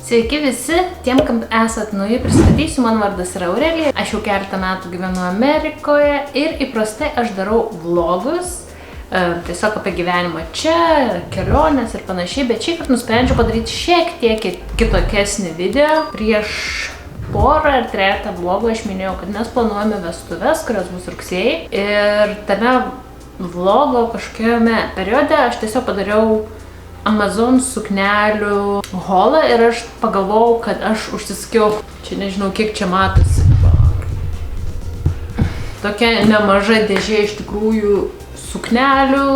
Sveiki visi, tiem, kam esat nauji, pristatysiu, mano vardas yra Aurelija, aš jau keletą metų gyvenu Amerikoje ir įprastai aš darau vlogus, tiesiog apie gyvenimą čia, keliones ir panašiai, bet šįkart nusprendžiau padaryti šiek tiek kitokesnį video. Prieš porą ar trejetą vlogų aš minėjau, kad mes planuojame vestuves, kurios bus rugsėjai, ir tame vlogo kažkokiame periode aš tiesiog padariau Amazon suknelių haulą ir aš pagalvojau, kad aš užsisakiau, čia nežinau kiek čia matosi, tokia nemaža dėžė iš tikrųjų suknelių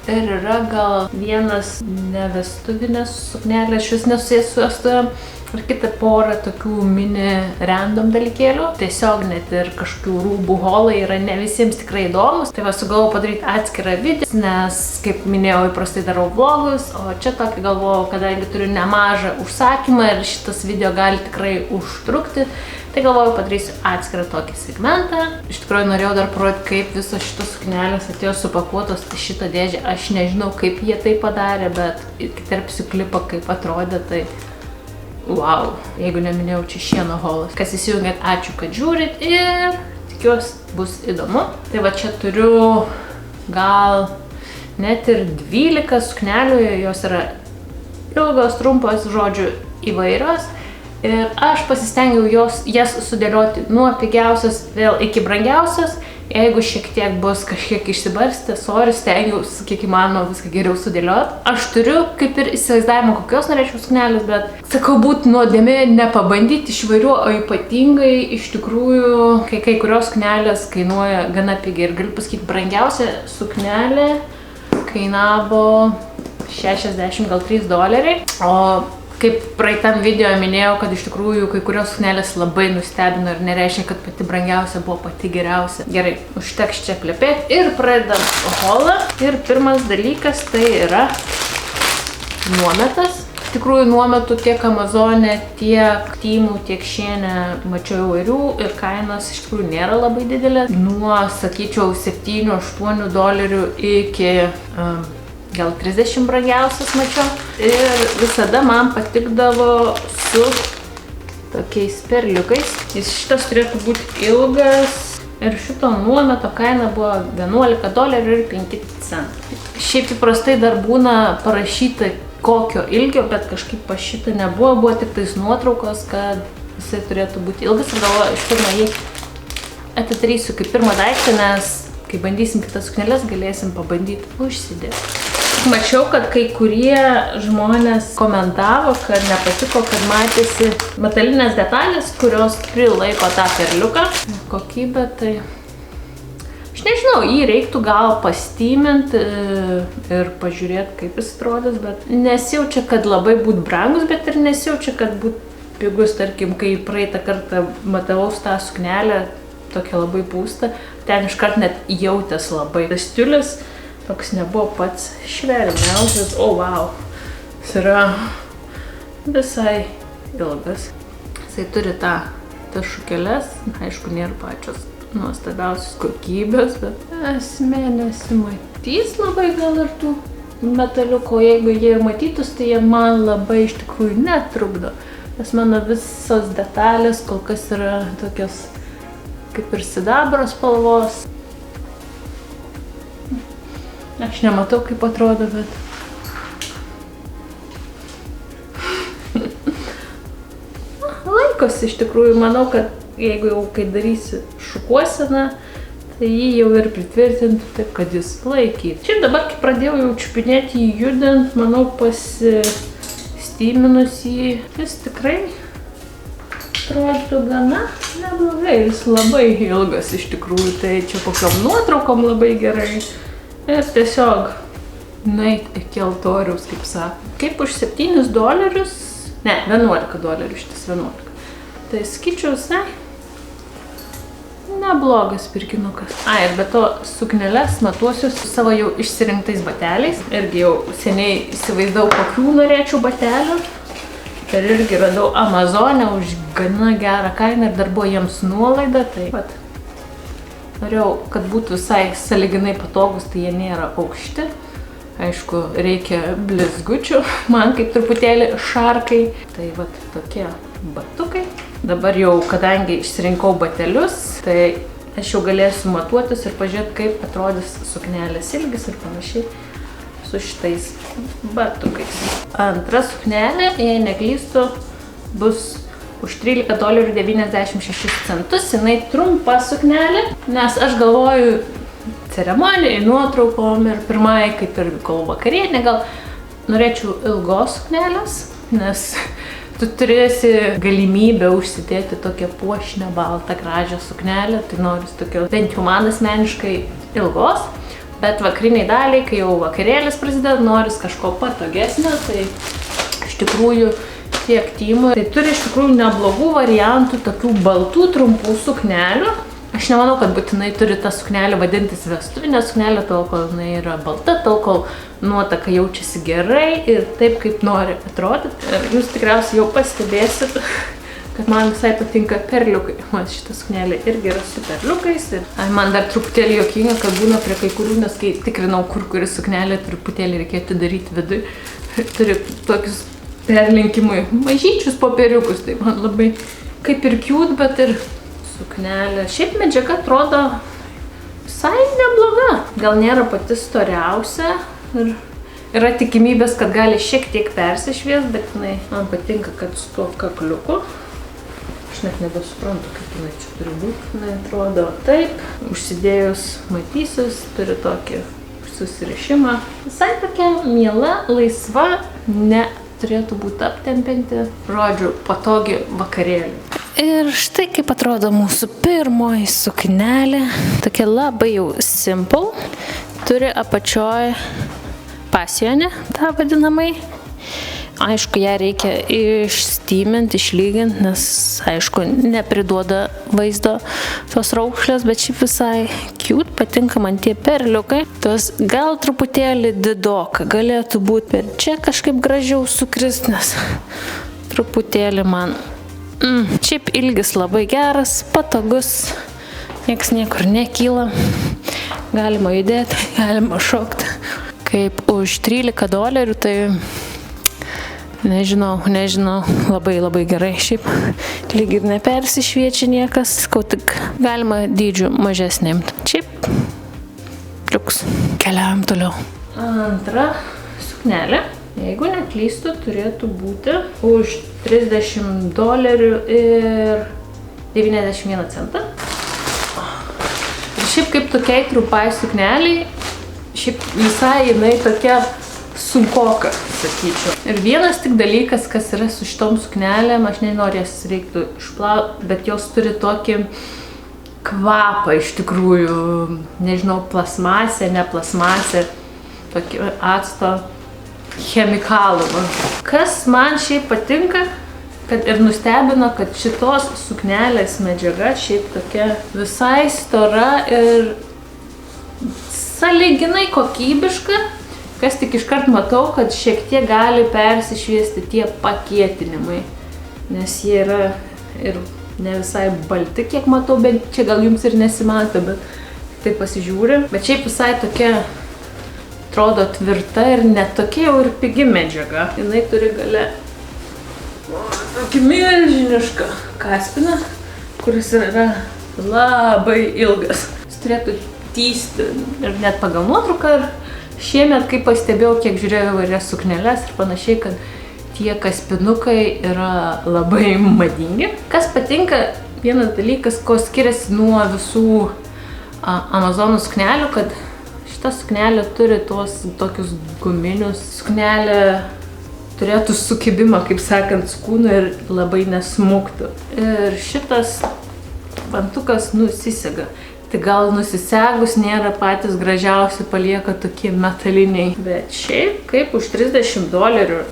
ir yra gal vienas nevestuvinės suknelės, šis nesusijęs su vestuvėm, ir kitą porą tokių mini random dalykėlių. Tiesiog net ir kažkokių rūbų haulai yra ne visiems tikrai įdomus. Tai va, sugalvojau padaryti atskirą video, nes, kaip minėjau, įprastai darau vlogus, o čia tokį galvojau, kadangi turiu nemažą užsakymą ir šitas video gali tikrai užtrukti, tai galvojau padarysiu atskirą tokį segmentą. Iš tikrųjų norėjau dar parodyti, kaip visos šitos suknelės atėjo supakuotos į šitą dėžę. Aš nežinau, kaip jie tai padarė, bet įterpsiu klipą, kaip atrodė, tai wow, jeigu neminėjau, čia šieno haulas. Kas įsijungėt, ačiū, kad žiūrit ir tikiuosi bus įdomu. Tai va čia turiu gal net ir 12 suknelių, jos yra ilgos, trumpos, žodžiu, įvairios. Ir aš pasistengiau jas sudėlioti nuo pigiausios vėl iki brangiausios. Jeigu šiek tiek bus kažkiek išsibarstę, stengiausi, kiek įmanoma viską geriau sudėlioti. Aš turiu kaip ir įsivaizdavimą, kokios norėčiau suknelės, bet sakau, būtų nuodėmė nepabandyti iš įvairių, o ypatingai iš tikrųjų, kai kurios suknelės kainuoja gana pigiai. Ir galiu pasakyti, brangiausia suknelė kainavo $63, o kaip praeitam video minėjau, kad iš tikrųjų kai kurios suknelės labai nustebino ir nereiškia, kad pati brangiausia buvo pati geriausia. Gerai, užteks čia plepėti ir pradedam haulą. Ir pirmas dalykas tai yra nuometas. Iš tikrųjų nuometų tiek Amazone, tiek Temu, tiek Sheine mačiau įvairių ir kainos iš tikrųjų nėra labai didelė. Nuo, sakyčiau, $7–8 iki gal 30 brangiausias mačiau. Ir visada man patikdavo su tokiais perliukais. Šitas turėtų būti ilgas ir šito nuometo kaina buvo $11.05. Šiaip įprastai dar būna parašyta kokio ilgio, bet kažkaip pas šitą nebuvo. Buvo tik tais nuotraukos, kad jisai turėtų būti ilgas. Ir galvoju, iš pirma jį atidarysiu kaip pirmą daiktą, nes kai bandysim kitas sukneles, galėsim pabandyti užsidėti. Mačiau, kad kai kurie žmonės komentavo, kad nepatiko, kad matėsi metalinės detalės, kurios prilaiko tą perliuką. Kokybė, tai aš nežinau, jį reiktų gal pastyminti ir pažiūrėti, kaip jis atrodys, bet nesijaučia, kad labai būt brangus, bet ir nesijaučia, kad būt pigus. Tarkim, kai praeitą kartą matavau tą suknelę, tokia labai pūsta, ten iškart net jautės labai. Tas tiulis toks nebuvo pats švelniausias. O, wow. Jis yra visai ilgas. Jisai turi tas šukeles. Aišku, nėra pačios nuostabiausios kokybės, bet esmė nesimatys labai gal ir tų metaliukų. Jeigu jie matytus, tai jie man labai iš tikrųjų netrukdo. Nes mano visos detalės kol kas yra tokios kaip ir sidabro spalvos. Aš nematau, kaip atrodo, bet laikosi iš tikrųjų. Manau, kad jeigu jau kai darysi šukuoseną, tai jį jau ir pritvirtinti taip, kad jis laikytų. Šiaip dabar, kai pradėjau jau čiupinėti jį judant, manau, pasistyminus jį, jis tikrai atrodo gana neblogai. Jis labai ilgas iš tikrųjų, tai čia kokiom nuotraukom labai gerai. Ir tiesiog nueit iki altoriaus, kaip sako. Kaip už $7, ne, $11, šitas 11. Tai sakyčiau, neblogas pirkinukas. Ir be to sukneles matuosius su savo jau išsirinktais bateliais. Irgi jau seniai įsivaizdavau, kokių norėčiau batelių. Ir irgi radau Amazone už gana gerą kainą ir dar buvo jiems nuolaida. Tai pat norėjau, kad būtų visai sąlyginai patogus, tai jie nėra aukšti. Aišku, reikia blizgučių, man kaip truputėlį šarkai. Tai vat tokie batukai. Dabar jau, kadangi išsirinkau batelius, tai aš jau galėsiu matuotis ir pažiūrėti, kaip atrodys suknelės ilgis ir panašiai su šitais batukais. Antra suknelė, jei neklystu, bus už $13.96. Jinai trumpa suknelė, nes aš galvoju, ceremonijai, nuotraukom ir pirmai, kaip ir kol vakarienė, gal norėčiau ilgos suknelės, nes tu turėsi galimybę užsidėti tokią puošnę, baltą, gražią suknelę, tai noris tokio, bent jau man asmeniškai, ilgos, bet vakariniai daliai, kai jau vakarėlis prasideda, noris kažko patogesnio, tai iš tikrųjų tiek Temu, tai turi iš tikrųjų neblogų variantų, tokių baltų trumpų suknelių. Aš nemanau, kad būtinai turi tą suknelę vadintis vestuvinė suknelė, tol kol jinai yra balta, tol kol nuotaka jaučiasi gerai ir taip, kaip nori atrodyti. Ir jūs tikriausiai jau pastebėsit, kad man visai patinka perliukai. Man šitą suknelę irgi yra su perliukais. Ir man dar truputėlį juokinga, kad būna prie kai kurių, nes kai tikrinau, kuri suknelė truputėlį reikėtų daryti vidui, turi tokius perlinkimui mažyčius popieriukus. Tai man labai kaip ir cute, bet ir suknelė. Šiaip medžiaga atrodo visai nebloga. Gal nėra pati storiausia ir yra tikimybės, kad gali šiek tiek persišvies, bet jinai man patinka, kad su tuo kakliuku. Aš net nebesuprantu, kaip jinai čia turi būti. Jinai atrodo taip. Užsidėjus matysis, turi tokį susirišimą. Visai tokia miela, laisva, neturėtų būti aptempianti. Žodžiu, patogi vakarėlį. Ir štai kaip atrodo mūsų pirmoji suknelė, tokia labai jau simple, turi apačioj pasienį, tą vadinamai. Aišku, ją reikia išstyminti, išlyginti, nes, aišku, nepriduoda vaizdo tos raukšlės, bet šiaip visai cute, patinka man tie perliukai. Tos gal truputėlį didoka galėtų būti, bet čia kažkaip gražiau sukrist, nes truputėlį man šiaip ilgis labai geras, patogus, nieks niekur nekyla, galima judėti, galima šokti. Kaip už $13, tai nežinau, labai gerai šiaip, lyg ir nepersišviečia niekas, ko tik galima dydžių mažesnėm. Šiaip, liuks, keliaujam toliau. Antra suknelė. Jeigu neklystu, turėtų būti už $30 ir 91 centą. Ir šiaip kaip tokiai trumpai sukneliai, šiaip visai jinai tokia sunkoka, sakyčiau. Ir vienas tik dalykas, kas yra su šitom suknelėm, aš nežinau, jas reiktų išplauti, bet jos turi tokį kvapą iš tikrųjų, nežinau, plasmasė, ne plasmasė, tokį acto chemikalų. Kas man šiaip patinka, kad ir nustebino, kad šitos suknelės medžiaga šiaip tokia visai stora ir sąlyginai kokybiška, kas tik iškart matau, kad šiek tiek gali persišviesti tie pakietinimai, nes jie yra ir ne visai balti, kiek matau, bet čia gal jums ir nesimato, bet taip pasižiūri. Bet šiaip visai tokia atrodo tvirta ir netokia jau ir pigi medžiaga. Jinai turi gale tokį milžinišką kaspiną, kuris yra labai ilgas. Jis turėtų tįsti ir net pagal nuotrauką. Ir šiemet, kai pastebėjau, kiek žiūrėjau įvairias sukneles ir panašiai, kad tie kaspinukai yra labai madingi. Kas patinka, vienas dalykas, ko skiriasi nuo visų Amazonų suknelių, kad šita suknelė turi tuos tokius guminius. Suknelė turėtų sukibimą, kaip sakant, su kūnu ir labai nesmuktų. Ir šitas bantukas nusisega. Tai gal nusisegus nėra patys gražiausi, palieka tokie metaliniai. Bet šiaip, kaip už $30,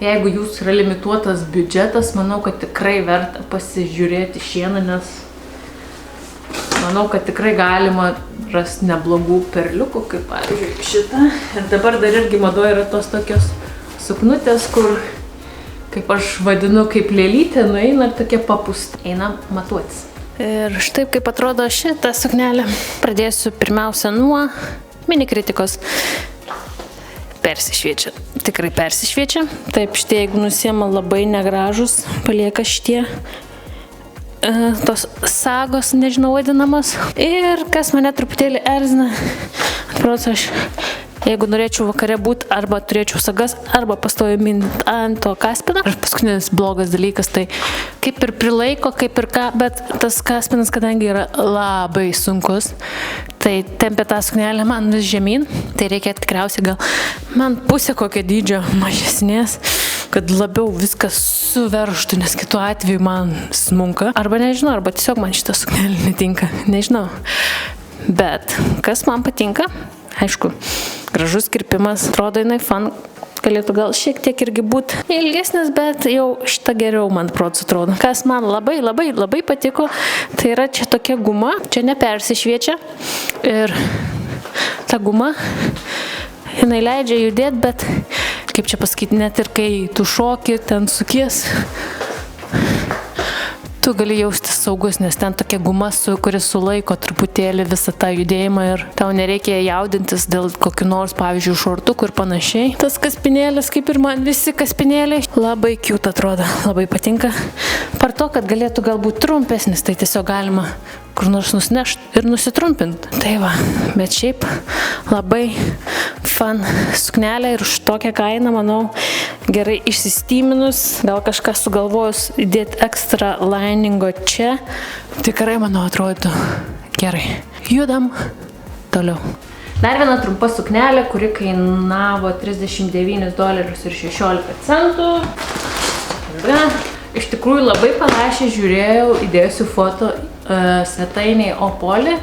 jeigu jūs yra limituotas biudžetas, manau, kad tikrai verta pasižiūrėti šieną, nes manau, kad tikrai galima rasti neblogų perliukų, kaip pavyzdžiui šitą. Ir dabar dar irgi madoje yra tos tokios suknutės, kur, kaip aš vadinu, kaip lėlytė, nueina ir tokia papusta. Eina matuotis. Ir štai kaip atrodo šitą suknelę. Pradėsiu pirmiausia nuo mini kritikos. persišviečia. Tikrai persišviečia. Taip, šitie, jeigu nusiema labai negražus, palieka šitie tos sagos, nežinau, vadinamas. Ir kas mane truputėlį erzina, atrodo, aš jeigu norėčiau vakare būti, arba turėčiau sagas, arba pastoju mint ant to kaspino. Ir paskutinis blogas dalykas, tai kaip ir prilaiko, kaip ir ką, bet tas kaspinas, kadangi yra labai sunkus, tai tempia tą suknelę man vis žemyn, tai reikia tikriausiai gal man pusę kokio dydžio mažesnės, kad labiau viskas suveržtų, nes kitu atveju man smunka. Arba nežinau, arba tiesiog man šitą suknelę netinka, nežinau. Bet kas man patinka, aišku, gražus kirpimas, atrodo, jinai fan, galėtų gal šiek tiek irgi būti ilgesnis, bet jau šitą geriau man prots atrodo. Kas man labai patiko, tai yra čia tokia guma, čia nepersišviečia ir ta guma, jinai leidžia judėti, bet kaip čia pasakyti, net ir kai tu šoki, ten sukies, tu gali jaustis saugus, nes ten tokia guma, kuris sulaiko truputėlį visą tą judėjimą ir tau nereikia jaudintis dėl kokių nors, pavyzdžiui, šortukų ir panašiai. Tas kaspinėlis, kaip ir man visi kaspinėliai, labai cute atrodo, labai patinka. Par to, kad galėtų galbūt trumpesnis, tai tiesiog galima kur nors nusinešti ir nusitrumpinti. Tai va, bet šiaip labai fan suknelė ir už tokią kainą, manau, gerai išsistyminus, gal kažkas sugalvojus įdėti ekstra liningo čia, tikrai, manau, atrodytų gerai. Judam toliau. Dar viena trumpa suknelė, kuri kainavo $39.16. Iš tikrųjų labai panašiai žiūrėjau, įdėjusiu foto svetainiai Opoli.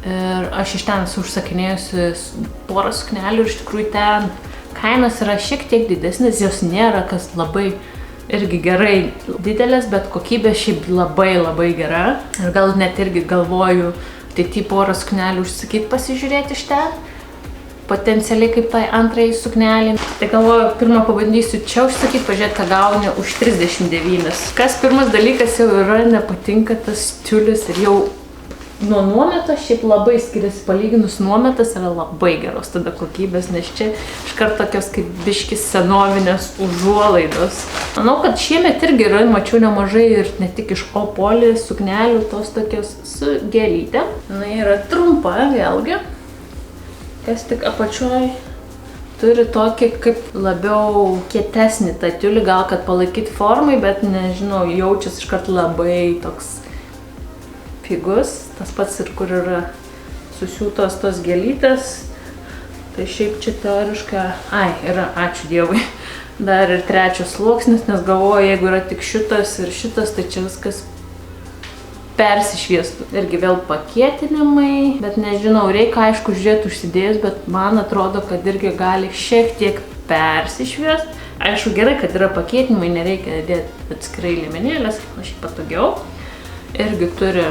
Ir aš iš ten esu užsakinėjusi porą suknelių ir iš tikrųjų ten kainos yra šiek tiek didesnės, jos nėra kas labai irgi gerai didelės, bet kokybė šiaip labai gera. Ir gal net irgi galvoju ateity porą suknelių užsakyti pasižiūrėti iš ten, potencialiai kaip tai antrai suknelį. Tai galvoju, pirmą pabandysiu čia užsakyti, pažiūrėti, ką gauni už 39. Kas pirmas dalykas jau yra, nepatinka tas tiulis ir jau nuo nuometos šiaip labai skiriasi, palyginus nuometas yra labai geros tada kokybės, nes čia iškart tokios kaip biškis senovinės užuolaidos. Manau, kad šiemet irgi yra, mačiau nemažai ir ne tik iš Opoli suknelių, tos tokios su gėlytė. Na, yra trumpa vėlgi, kas tik apačioj turi tokį kaip labiau kietesnį tą tiulį, gal kad palaikyti formai, bet nežinau, jaučiasi iškart labai toks pigus, tas pats ir kur yra susiūtos tos gėlytės, tai šiaip čia teoriškai, yra, ačiū Dievui, dar ir trečias sluoksnis, nes galvoju, jeigu yra tik šitas ir šitas, tai čia viskas persišviestų. Irgi vėl pakietinimai, bet nežinau, reikia aišku žiūrėti užsidėjus, bet man atrodo, kad irgi gali šiek tiek persišviesti. Aišku, gerai, kad yra pakietinimai, nereikia dėti atskirai liemenėlės, šiaip patogiau. Irgi turi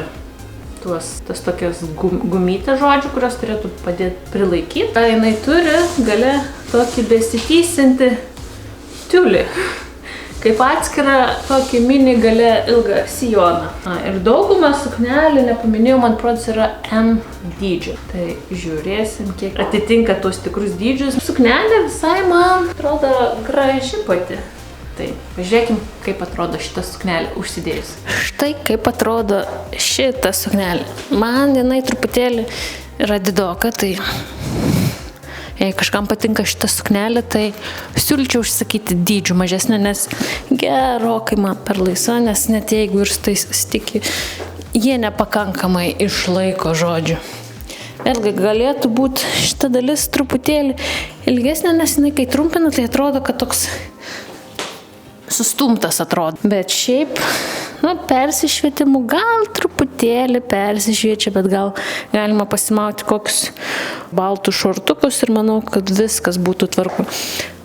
tas tokias gumytę žodžių, kurios turėtų padėti prilaikyti. Ta jinai turi gale tokį besitysinti tiulį, kaip atskirą tokį mini gale ilgą sijoną. Ir daugumą suknelį, nepaminėjau, man prodas yra M dydžio. Tai žiūrėsim, kiek atitinka tuos tikrus dydžius. Suknelė visai man atrodo graži pati. Tai pažiūrėkim, kaip atrodo šitą suknelę užsidėjus. Štai kaip atrodo šitą suknelę. Man jinai truputėlį yra didoka, tai jei kažkam patinka šitą suknelę, tai siūlyčiau užsakyti dydžių mažesnę, nes gerokai man per laisva, nes net jeigu ir su tais stiki, jie nepakankamai išlaiko žodžių. Vėlgi galėtų būti šita dalis truputėlį ilgesnė, nes jinai kai trumpina, tai atrodo, kad toks sustumtas atrodo. Bet šiaip, persišvietimų gal truputėlį persišviečia, bet gal galima pasimauti kokius baltus šortukus ir manau, kad viskas būtų tvarku.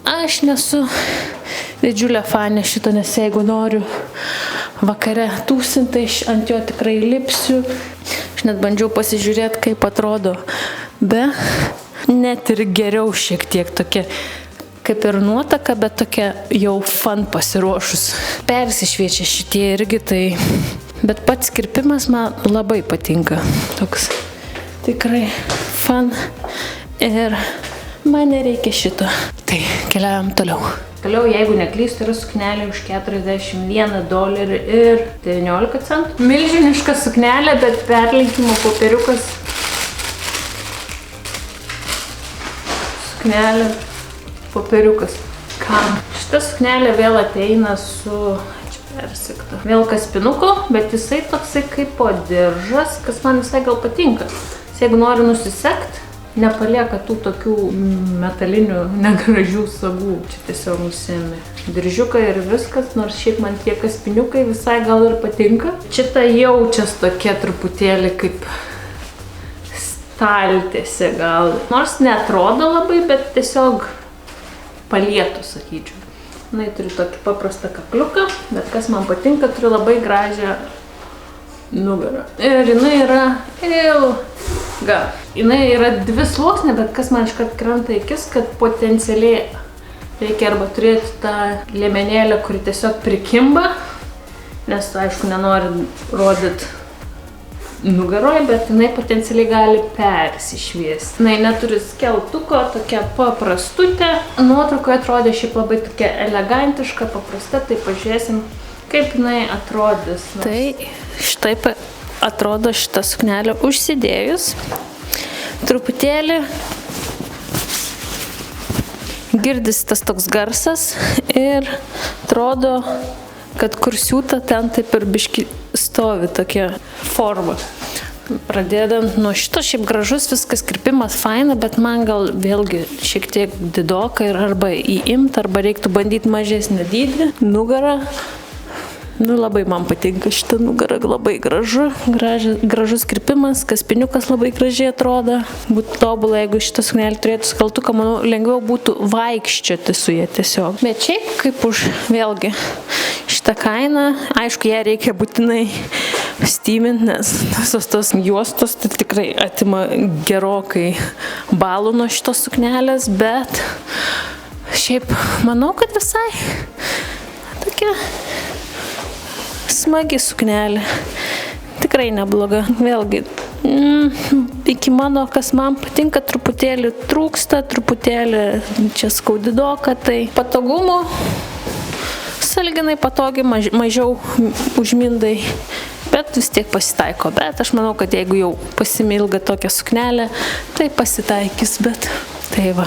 Aš nesu didžiulė fanė šito, nes jeigu noriu vakare tūsinti, ant jo tikrai lipsiu. Aš net bandžiau pasižiūrėti, kaip atrodo, net ir geriau šiek tiek tokia kaip ir nuotaka, bet tokia jau fan pasiruošus. Persišviečia šitie irgi, tai... Bet pats kirpimas man labai patinka. Toks tikrai fan ir man nereikia šito. Tai keliaujam toliau. Toliau, jeigu neklystu, yra suknelė už $41.19. Milžiniška suknelė, bet perlinkimo popieriukas. Suknelė, popieriukas. Kam? Šita suknelė vėl ateina su... persikta. Vėl kaspinuko, bet jisai toksai kaip po diržas, kas man visai gal patinka. Jeigu nori nusisekt, nepalieka tų tokių metalinių negražių sagų. Čia tiesiog nusiemi diržiuką ir viskas, nors šiaip man tie kaspiniukai visai gal ir patinka. Šita jaučias tokia truputėlį kaip staltiesė gal. Nors neatrodo labai, bet tiesiog palietų, sakyčiau. Jinai turi tokį paprastą kakliuką, bet kas man patinka, turi labai gražią nugarą. Ir jinai yra ilga. Jinai yra 2 sluoksnė, bet kas man iškart krenta į akis, kad potencialiai reikia arba turėti tą liemenėlę, kuri tiesiog prikimba, nes aišku nenori rodyti nugaroje, bet jinai potencialiai gali persišviesti. Jinai neturi skeltuko, tokia paprastutė. Nuotraukoje atrodė šiaip labai tokia elegantiška, paprasta, tai pažiūrėsim, kaip jinai atrodys. Tai štai atrodo šitą suknelę užsidėjus. Truputėlį girdisi tas toks garsas ir atrodo, kad kur siūta, ten taip ir biški stovi tokia forma. Pradedant nuo šito, šiaip gražus viskas, kirpimas faina, bet man gal vėlgi šiek tiek didoka ir arba įimt, arba reiktų bandyti mažesnį dydį. Nugarą. Nu, labai man patinka šitą nugarą, labai gražus kirpimas, kaspiniukas labai gražiai atrodo. Būtų tobula, jeigu šitą suknelę turėtų skeltuką, manau, lengviau būtų vaikščioti su jie tiesiog. Bet šiaip, kaip už vėlgi šitą kainą, aišku, ją reikia būtinai stymint, nes visos tos juostos tai tikrai atima gerokai balų nuo šitos suknelės, bet šiaip manau, kad visai tokia smagi suknelė. Tikrai nebloga. Vėlgi, iki mano, kas man patinka, truputėlį trūksta, truputėlį čia skaudidoka, tai patogumo, sąlyginai patogi, mažiau užmindai, bet vis tiek pasitaiko. Bet aš manau, kad jeigu jau pasimilga tokią suknelę, tai pasitaikys, bet tai va.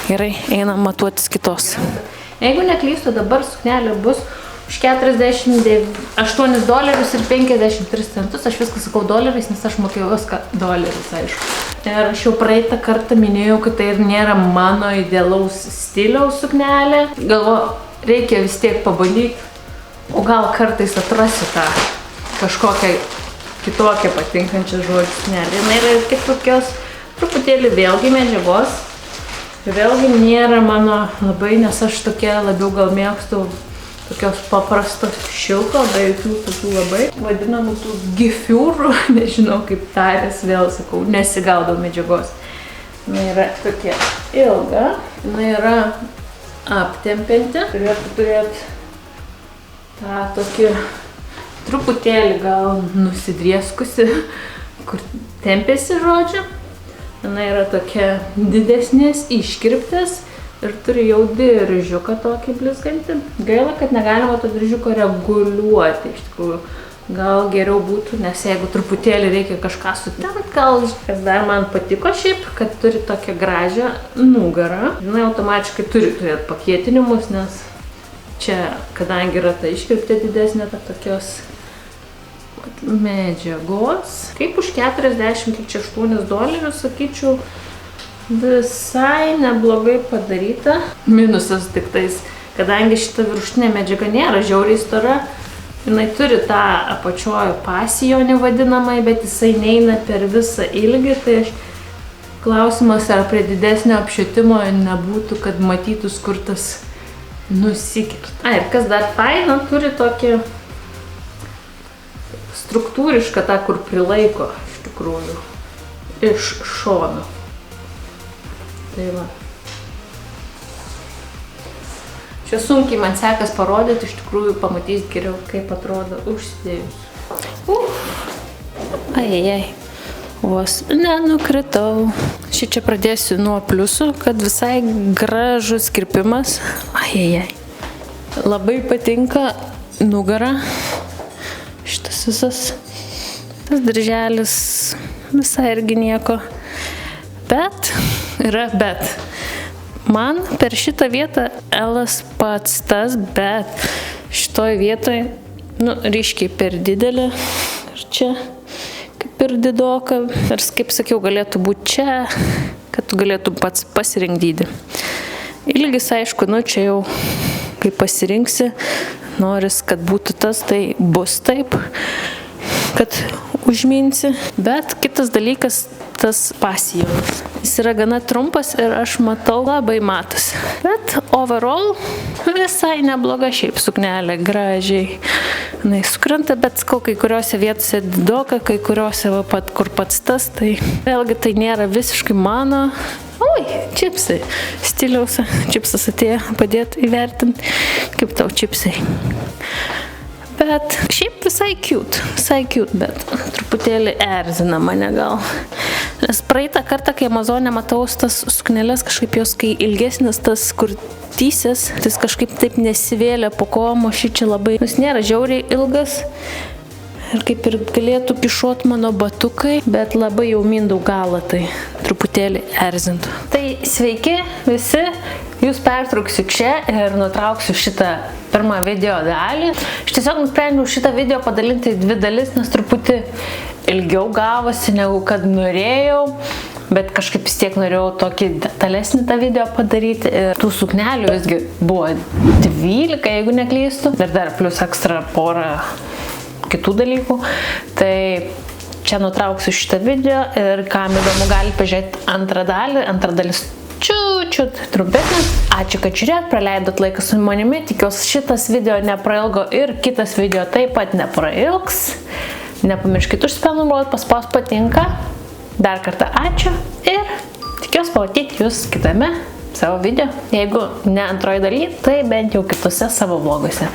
Gerai, einam matuotis kitos. Jeigu neklystu, dabar suknelė bus už $48.53. Aš viską sakau doleriais, nes aš mokėjau viską doleriais, aišku. Ir aš jau praeitą kartą minėjau, kad tai ir nėra mano idealaus stiliaus suknelė. Galvoju, reikia vis tiek pabandyti, o gal kartais atrasiu tą kažkokią kitokią patinkančią žodžių suknelę. Jis yra ir kitokios truputėlį vėlgi medžiagos. Vėlgi nėra mano labai, nes aš tokia labiau gal mėgstu tokios paprastos šilko, be jokių tokių labai vadinamų tų gifiūrų, nežinau kaip tarės, vėl sakau, nesigaudau medžiagos. Jinai yra tokia ilga, jinai yra aptempianti, turėtų turėti tą tokį truputėlį gal nusidrieskusi, kur tempėsi žodžiu. Jinai yra tokia didesnės iškirptės ir turi jau diržiuką tokį blizgantį. Gaila, kad negalima to diržiuko reguliuoti, iš tikrųjų. Gal geriau būtų, nes jeigu truputėlį reikia kažką sutempt, gal, kas dar man patiko šiaip, kad turi tokią gražią nugarą. Jinai automatiškai turi turėti pakietinimus, nes čia, kadangi yra ta iškirptė didesnė, ta tokios medžiagos. Kaip už $48, sakyčiau, visai neblogai padaryta. Minusas tik tais, kadangi šita viršutinė medžiaga nėra žiauriai stora, jinai turi tą apačiojo pasijonį vadinamai, bet jisai neina per visą ilgį, tai klausimas, ar prie didesnio apšvietimo nebūtų, kad matytus, kur tas nusikirta. Ir kas dar faina, turi tokį struktūrišką tą, kur prilaiko iš tikrųjų iš šono. Tai va. Čia sunkiai man sekas parodyti, iš tikrųjų pamatys geriau, kaip atrodo užsidėjus. Ajajai, vos nenukritau. Šičia pradėsiu nuo pliusų, kad visai gražus kirpimas. Ajajai. Labai patinka nugara. Šitas visas. Tas dirželis visai irgi nieko. Bet, yra bet. Man per šitą vietą Elas pats tas, bet šitoj vietoj, ryškiai per didelė. Ir čia kaip ir didoka. Ir kaip sakiau, galėtų būti čia, kad tu galėtum pats pasirinkti dydį. Ilgis, aišku, čia jau, kai pasirinksi, noris, kad būtų tas, tai bus taip, kad užminsi. Bet kitas dalykas, tas pasijonas. Jis yra gana trumpas ir aš matau, labai matosi. Bet overall visai nebloga šiaip suknelė, gražiai. Jis sukrenta, bet kai kuriuose vietose didoka, kai kuriuose kur pats tas, tai vėlgi tai nėra visiškai mano. Oi, čipsai. Stiliaus čipsas atėjo padėti įvertinti, kaip tau čipsai. Bet šiaip visai cute, bet truputėlį erzina mane gal. Nes praeitą kartą, kai Amazone matau tas suknelės, kažkaip jos, kai ilgesnis tas kurtysės, tai kažkaip taip nesivėlė po kojom, o šičia labai, jis nėra žiauriai ilgas. Ir kaip ir galėtų pišuot mano batukai, bet labai jau mindau galą, tai truputėlį erzintų. Tai sveiki visi, jūs pertrauksiu čia ir nutrauksiu šitą pirmą video dalį. Aš tiesiog nusprendžiau šitą video padalinti į 2 dalis, nes truputį ilgiau gavosi, negu kad norėjau. Bet kažkaip vis tiek norėjau tokį detalesnį tą video padaryti. Ir tų suknelių visgi buvo 12, jeigu neklystu. Ir dar plus ekstra porą kitų dalykų. Tai čia nutrauksiu šitą video ir kam įdomu gali pažiūrėti antrą dalį. Antra dalis čiut trumpesnė. Ačiū, kad žiūrėt, praleidot laiką su manimi. Tikiuosi šitas video neprailgo ir kitas video taip pat neprailgs. Nepamirškit užsprenumeruot, paspaust patinka. Dar kartą ačiū ir tikiuosi pamatyti jūs kitame savo video. Jeigu ne antroji daly, tai bent jau kitose savo vloguose.